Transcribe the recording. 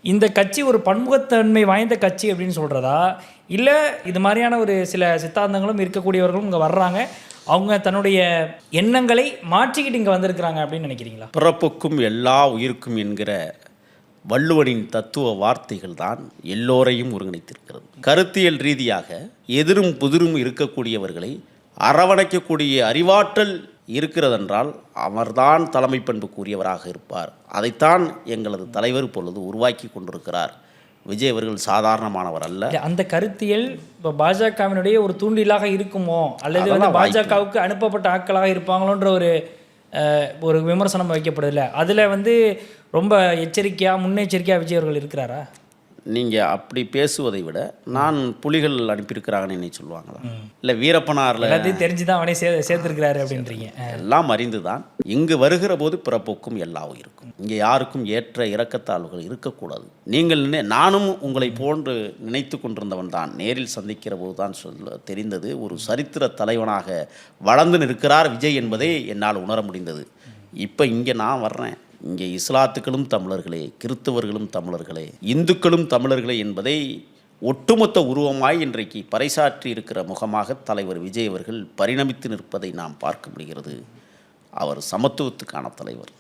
இந்த கட்சி ஒரு பன்முகத்தன்மை வாய்ந்த கட்சி அப்படின்னு சொல்கிறதா, இல்லை இது மாதிரியான ஒரு சில சித்தாந்தங்களும் இருக்கக்கூடியவர்களும் இங்கே வர்றாங்க, அவங்க தன்னுடைய எண்ணங்களை மாற்றிக்கிட்டு இங்கே வந்திருக்கிறாங்க அப்படின்னு நினைக்கிறீங்களா? பிறப்புக்கும் எல்லா உயிருக்கும் என்கிற வள்ளுவனின் தத்துவ வார்த்தைகள் தான் எல்லோரையும் ஒருங்கிணைத்திருக்கிறது. கருத்தியல் ரீதியாக எதிரும் புதிரும் இருக்கக்கூடியவர்களை அரவணைக்கக்கூடிய அறிவாற்றல் இருக்கிறதென்றால் அவர்தான் தலைமை பண்புக்குரியவராக இருப்பார். அதைத்தான் எங்களது தலைவர் இப்பொழுது உருவாக்கி கொண்டிருக்கிறார். விஜய் அவர்கள் சாதாரணமானவர் அல்ல. அந்த கருத்தியல் இப்போ பாஜகவினுடைய ஒரு தூண்டிலாக இருக்குமோ, அல்லது வந்து பாஜகவுக்கு அனுப்பப்பட்ட ஆட்களாக இருப்பாங்களோன்ற ஒரு விமர்சனம் வைக்கப்படுதில்ல, அதில் வந்து ரொம்ப எச்சரிக்கையாக முன்னெச்சரிக்கையாக விஜய் அவர்கள் இருக்கிறாரா? நீங்கள் அப்படி பேசுவதை விட நான் புலிகள் அனுப்பியிருக்கிறாங்கன்னு என்ன சொல்லுவாங்களா? இல்லை வீரப்பனாரில் எல்லாத்தையும் தெரிஞ்சு தான் அவனே சேர்த்துருக்கிறாரு அப்படின்றீங்க. எல்லாம் அறிந்து தான் இங்கு வருகிற போது பிறப்புக்கும் எல்லாவும் இருக்கும். இங்கே யாருக்கும் ஏற்ற இறக்கத்தாழ்வுகள் இருக்கக்கூடாது. நீங்கள் நானும் உங்களை போன்று நினைத்து கொண்டிருந்தவன் தான். நேரில் சந்திக்கிற போது தான் தெரிந்தது ஒரு சரித்திர தலைவனாக வளர்ந்து நிற்கிறார் விஜய் என்பதை என்னால் உணர முடிந்தது. இப்போ இங்கே நான் வர்றேன், இங்கே இஸ்லாத்துக்களும் தமிழர்களே, கிறிஸ்தவர்களும் தமிழர்களே, இந்துக்களும் தமிழர்களே என்பதை ஒட்டுமொத்த உருவமாய் இன்றைக்கு பறைசாற்றி இருக்கிற முகமாக தலைவர் விஜய் அவர்கள் பரிணமித்து நிற்பதை நாம் பார்க்க முடிகிறது. அவர் சமத்துவத்துக்கான தலைவர்.